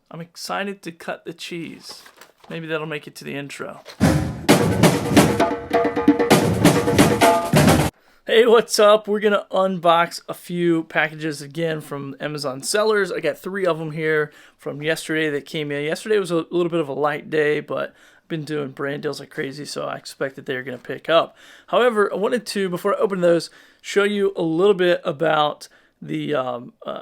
I'm excited to cut the cheese. Maybe that'll make it to the intro. Hey, what's up? We're gonna unbox a few packages again from Amazon sellers. I got 3 of them here from yesterday that came in. Yesterday was a little bit of a light day, but I've been doing brand deals like crazy, so I expect that they're gonna pick up. However, I wanted to, before I open those, show you a little bit about the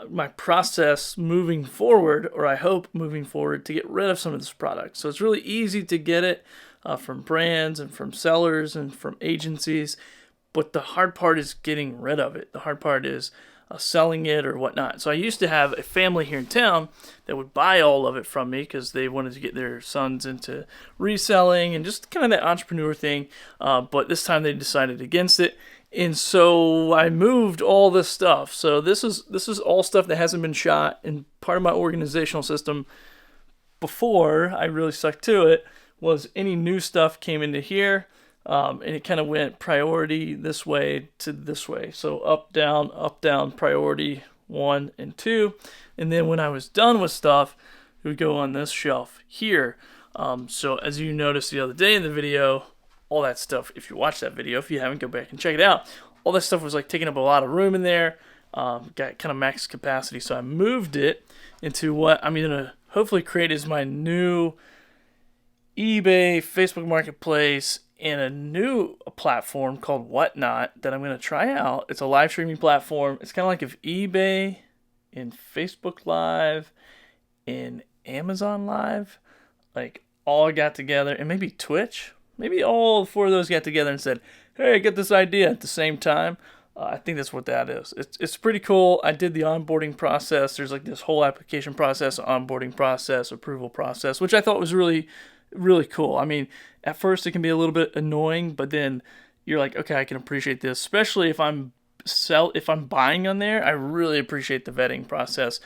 my process moving forward, or I hope moving forward, to get rid of some of this product. So it's really easy to get it from brands and from sellers and from agencies. But the hard part is getting rid of it. The hard part is selling it or whatnot. So I used to have a family here in town that would buy all of it from me because they wanted to get their sons into reselling and just kind of that entrepreneur thing. But this time they decided against it. And so I moved all this stuff. So this is all stuff that hasn't been shot. And part of my organizational system before I really stuck to it was any new stuff came into here. And it kind of went priority this way to this way. So up, down, priority 1 and 2. And then when I was done with stuff, it would go on this shelf here. So as you noticed the other day in the video, all that stuff, if you watch that video, if you haven't, go back and check it out. All that stuff was like taking up a lot of room in there. Got kind of max capacity. So I moved it into what I'm going to hopefully create as my new eBay, Facebook Marketplace, and a new platform called Whatnot that I'm going to try out. It's a live streaming platform. It's kind of like if eBay and Facebook Live and Amazon Live like all got together, and maybe Twitch, maybe all 4 of those got together and said, hey, I got this idea at the same time. I think that's what that is. It's pretty cool. I did the onboarding process. There's like this whole application process, onboarding process, approval process, which I thought was really cool. I mean, at first it can be a little bit annoying, but then you're like, okay, I can appreciate this, especially if I'm buying on there. I really appreciate the vetting process.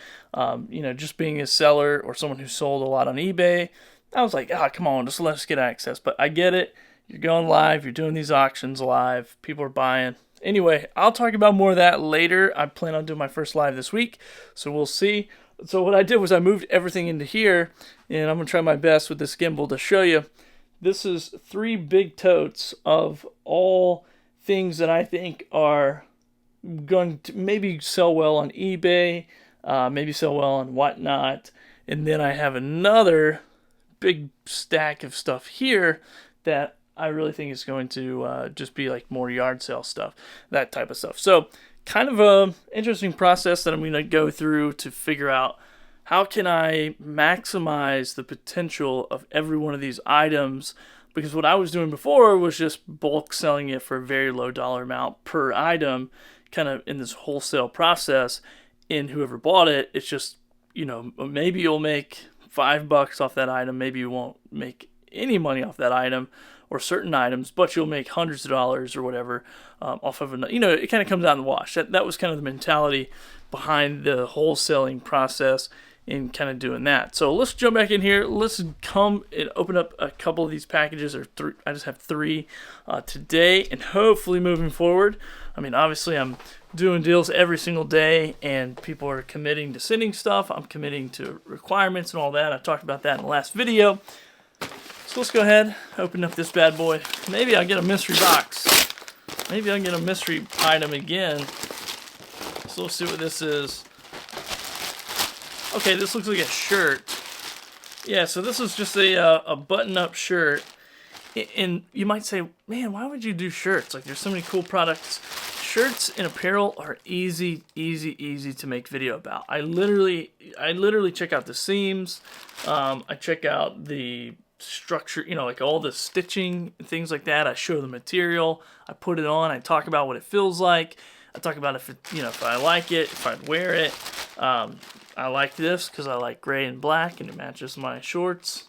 Just being a seller or someone who sold a lot on eBay, I was like, come on, just let us get access. But I get it. You're going live. You're doing these auctions live. People are buying. Anyway, I'll talk about more of that later. I plan on doing my first live this week, so we'll see. So what I did was I moved everything into here, and I'm going to try my best with this gimbal to show you. This is 3 big totes of all things that I think are going to maybe sell well on eBay, maybe sell well on Whatnot, and then I have another big stack of stuff here that I really think is going to just be like more yard sale stuff, that type of stuff. So kind of a interesting process that I'm going to go through to figure out how can I maximize the potential of every one of these items, because what I was doing before was just bulk selling it for a very low dollar amount per item, kind of in this wholesale process. And whoever bought it, it's just, maybe you'll make $5 off that item, maybe you won't make any money off that item or certain items, but you'll make hundreds of dollars or whatever off of it. It kind of comes out in the wash. That was kind of the mentality behind the wholesaling process in kind of doing that. So let's jump back in here. Let's come and open up a couple of these packages, or 3. I just have 3 today, and hopefully moving forward. I mean, obviously I'm doing deals every single day, and people are committing to sending stuff. I'm committing to requirements and all that. I talked about that in the last video. So let's go ahead, open up this bad boy. Maybe I'll get a mystery box. Maybe I'll get a mystery item again. So let's see what this is. Okay, this looks like a shirt. Yeah, so this is just a button-up shirt. And you might say, man, why would you do shirts? Like, there's so many cool products. Shirts and apparel are easy to make video about. I literally check out the seams. I check out the structure, like all the stitching and things like that. I show the material. I put it on. I talk about what it feels like. I talk about if I like it, if I'd wear it. I like this because I like gray and black and it matches my shorts.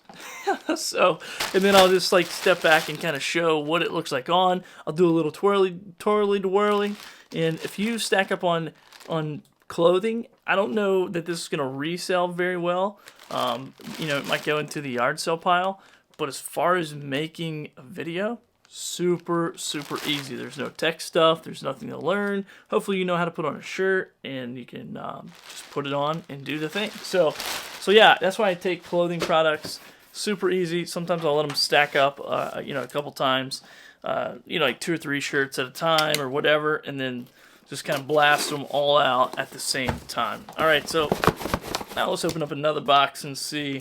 And then I'll just like step back and kind of show what it looks like on. I'll do a little twirly. And if you stack up on clothing, I don't know that this is going to resell very well. It might go into the yard sale pile. But as far as making a video, super easy. There's no tech stuff. There's nothing to learn. Hopefully you know how to put on a shirt and you can just put it on and do the thing. So So yeah, that's why I take clothing products. Super easy. Sometimes I'll let them stack up, you know, a couple times, you know, like 2 or 3 shirts at a time or whatever, and then just kind of blast them all out at the same time. All right, so now let's open up another box and see.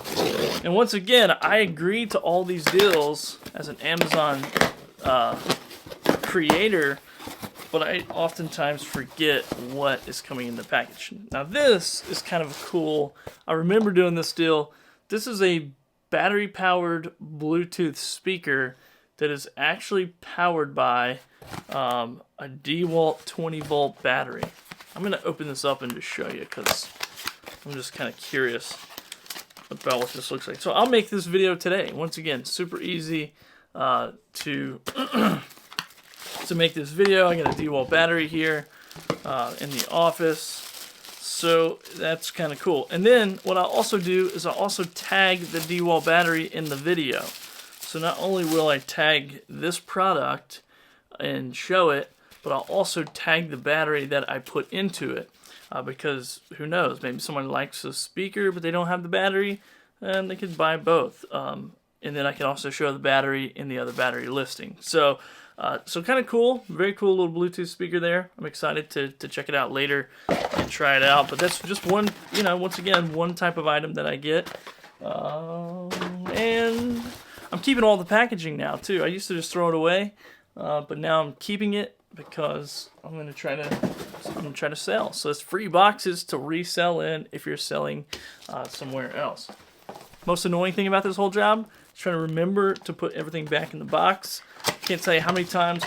And once again, I agreed to all these deals as an Amazon creator, but I oftentimes forget what is coming in the package. Now this is kind of cool. I remember doing this deal. This is a battery-powered Bluetooth speaker that is actually powered by a DeWalt 20-volt battery. I'm going to open this up and just show you because I'm just kind of curious about what this looks like. So I'll make this video today. Once again, super easy to make this video. I got a DeWalt battery here in the office. So that's kind of cool. And then what I'll also do is I'll also tag the DeWalt battery in the video. So not only will I tag this product and show it, but I'll also tag the battery that I put into it. Because who knows, maybe someone likes a speaker but they don't have the battery, and they could buy both. And then I can also show the battery in the other battery listing. So kind of cool, very cool little Bluetooth speaker there. I'm excited to check it out later and try it out. But that's just one, you know, once again, one type of item that I get. And I'm keeping all the packaging now too. I used to just throw it away, but now I'm keeping it because I'm gonna try to sell. So it's free boxes to resell in if you're selling somewhere else. Most annoying thing about this whole job is trying to remember to put everything back in the box. Can't tell you how many times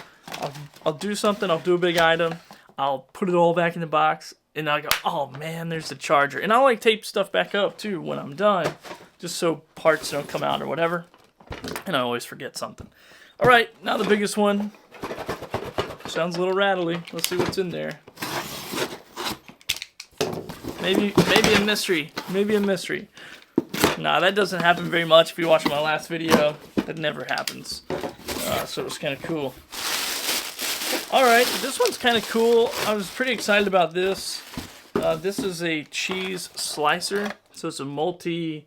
I'll do something, I'll do a big item, I'll put it all back in the box, and I go, oh man, there's the charger. And I like tape stuff back up too when I'm done, just so parts don't come out or whatever. And I always forget something. All right, now the biggest one. Sounds a little rattly. Let's see what's in there. Maybe a mystery. Maybe a mystery. Nah, that doesn't happen very much. If you watch my last video, that never happens. So it's kind of cool. Alright, this one's kind of cool. I was pretty excited about this. This is a cheese slicer. So it's a multi,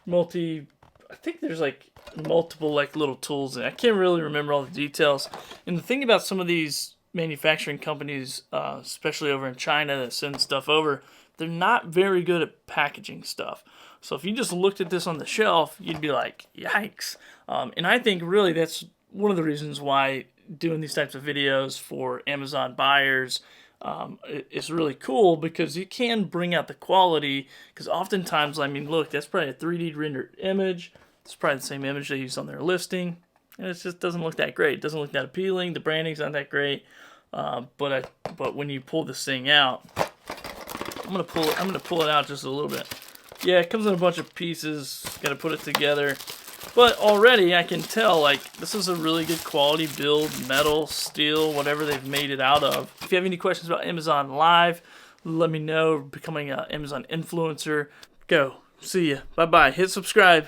I think there's like multiple like little tools in it. I can't really remember all the details. And the thing about some of these manufacturing companies, especially over in China that send stuff over, they're not very good at packaging stuff. So if you just looked at this on the shelf, you'd be like, yikes. And I think really that's one of the reasons why doing these types of videos for Amazon buyers is really cool, because you can bring out the quality. Because oftentimes, I mean, look, that's probably a 3D rendered image. It's probably the same image they use on their listing, and it just doesn't look that great. It doesn't look that appealing. The branding's not that great. But when you pull this thing out, I'm gonna pull it out just a little bit. Yeah, it comes in a bunch of pieces. Got to put it together. But already I can tell, like, this is a really good quality build, metal, steel, whatever they've made it out of. If you have any questions about Amazon Live, let me know. Becoming an Amazon influencer. Go. See ya. Bye-bye. Hit subscribe.